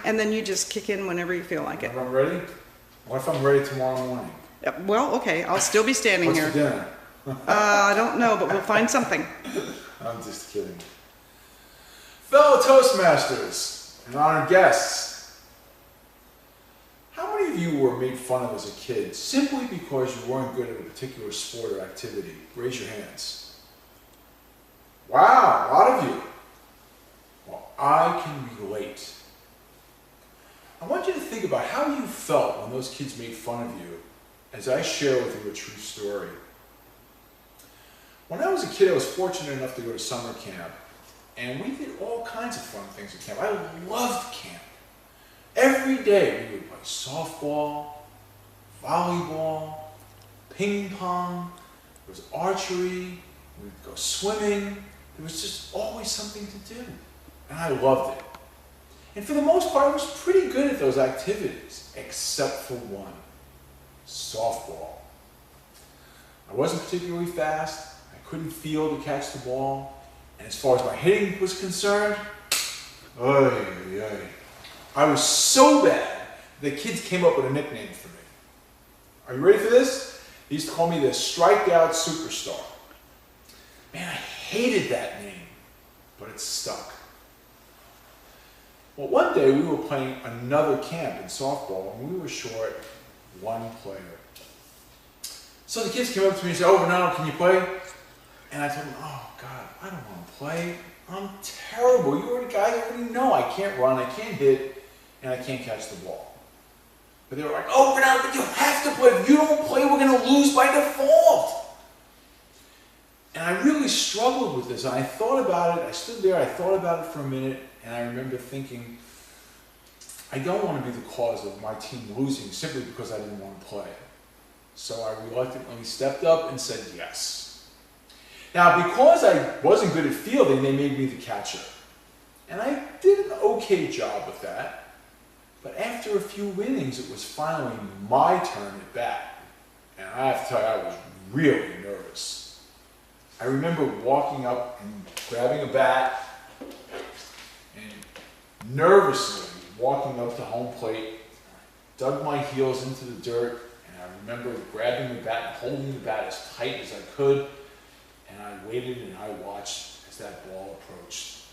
and then you just kick in whenever you feel like it. If I'm ready? What if I'm ready tomorrow morning? Well, okay, I'll still be standing What's here. for dinner? I don't know, but we'll find something. I'm just kidding. Fellow Toastmasters and honored guests, how many of you were made fun of as a kid simply because you weren't good at a particular sport or activity? Raise your hands. Wow, a lot of you. Well, I can relate. I want you to think about how you felt when those kids made fun of you as I share with you a true story. When I was a kid, I was fortunate enough to go to summer camp, and we did all kinds of fun things at camp. I loved camp. Every day we would play softball, volleyball, ping pong, there was archery, we'd go swimming. There was just always something to do, and I loved it. And for the most part, I was pretty good at those activities, except for one, softball. I wasn't particularly fast. I couldn't feel to catch the ball. And as far as my hitting was concerned, I was so bad that kids came up with a nickname for me. Are you ready for this? They used to call me the strikeout superstar. Man, I hated that name, but it stuck. Well, one day we were playing another camp in softball, and we were short one player. So the kids came up to me and said, "Oh, Ronaldo, can you play?" And I told them, "Oh, God, I don't want to play. I'm terrible. You already guys already know I can't run, I can't hit, and I can't catch the ball." But they were like, "Oh, Ronaldo, but you have to play. If you don't play, we're going to lose by default." And I really struggled with this, and I thought about it. I stood there, I thought about it for a minute, and I remember thinking, I don't want to be the cause of my team losing simply because I didn't want to play. So I reluctantly stepped up and said yes. Now, because I wasn't good at fielding, they made me the catcher. And I did an okay job with that. But after a few innings, it was finally my turn at bat. And I have to tell you, I was really nervous. I remember walking up and grabbing a bat and nervously walking up to home plate, dug my heels into the dirt, and I remember grabbing the bat and holding the bat as tight as I could, and I waited and I watched as that ball approached.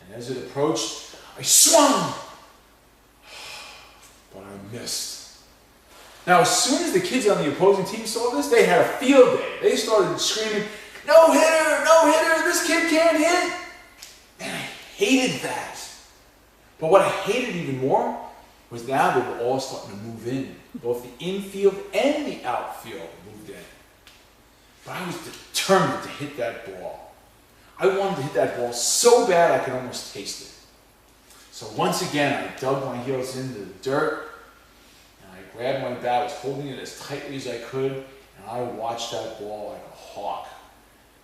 And as it approached, I swung, but I missed. Now, as soon as the kids on the opposing team saw this, they had a field day. They started screaming, "No hitter, no hitter, this kid can't hit." And I hated that. But what I hated even more was now they were all starting to move in. Both the infield and the outfield moved in. But I was determined to hit that ball. I wanted to hit that ball so bad I could almost taste it. So once again, I dug my heels into the dirt, and I grabbed my bat, I was holding it as tightly as I could, and I watched that ball like a hawk.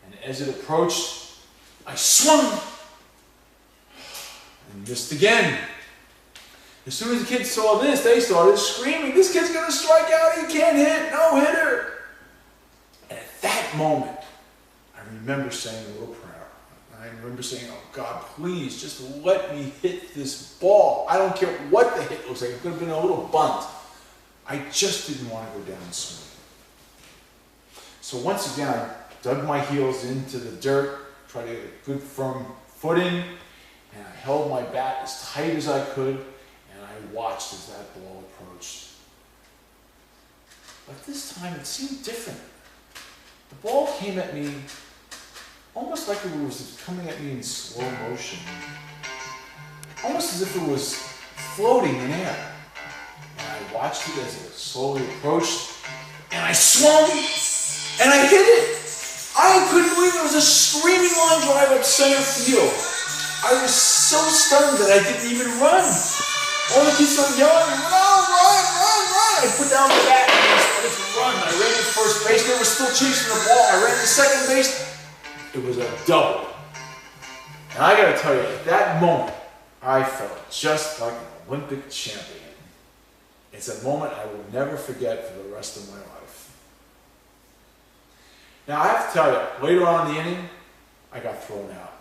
And as it approached, I swung and missed again. As soon as the kids saw this, they started screaming, "This kid's going to strike out, he can't hit, no hitter." And at that moment, I remember saying a little prayer. I remember saying, "Oh God, please just let me hit this ball. I don't care what the hit looks like. It could have been a little bunt. I just didn't want to go down swinging." So once again, I dug my heels into the dirt, tried to get a good firm footing, and I held my bat as tight as I could, and I watched as that ball approached. But this time it seemed different. The ball came at me almost like it was coming at me in slow motion, almost as if it was floating in air. And I watched it as it slowly approached, and I swung, and I hit it. I couldn't believe it was a screaming line drive up center field. I was so stunned that I didn't even run. All the kids started yelling, "Run, run, run, run!" I put down the bat and I started to run. I ran to first base. They were still chasing the ball. I ran to second base. It was a double. And I got to tell you, at that moment, I felt just like an Olympic champion. It's a moment I will never forget for the rest of my life. Now, I have to tell you, later on in the inning, I got thrown out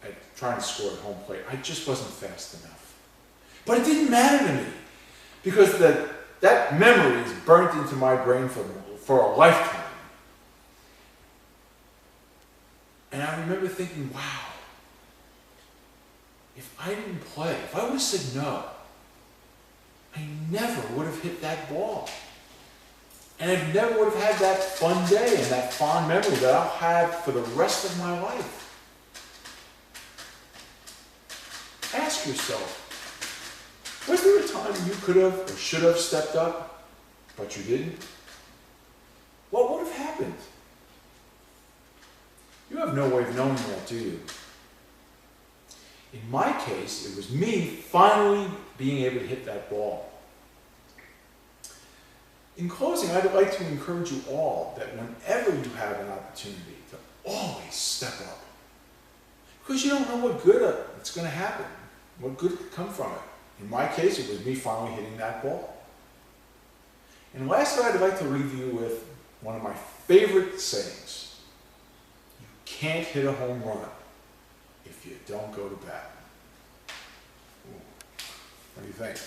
at trying to score at home plate. I just wasn't fast enough. But it didn't matter to me because that memory is burnt into my brain for a lifetime. And I remember thinking, wow, if I didn't play, if I would have said no, I never would have hit that ball. And I never would have had that fun day and that fond memory that I'll have for the rest of my life. Ask yourself, was there a time you could have or should have stepped up, but you didn't? What would have happened? You have no way of knowing that, do you? In my case, it was me finally being able to hit that ball. In closing, I'd like to encourage you all that whenever you have an opportunity, to always step up. Because you don't know what good it's going to happen, what good could come from it. In my case, it was me finally hitting that ball. And lastly, I'd like to leave you with one of my favorite sayings. You can't hit a home run if you don't go to bat. Ooh. What do you think?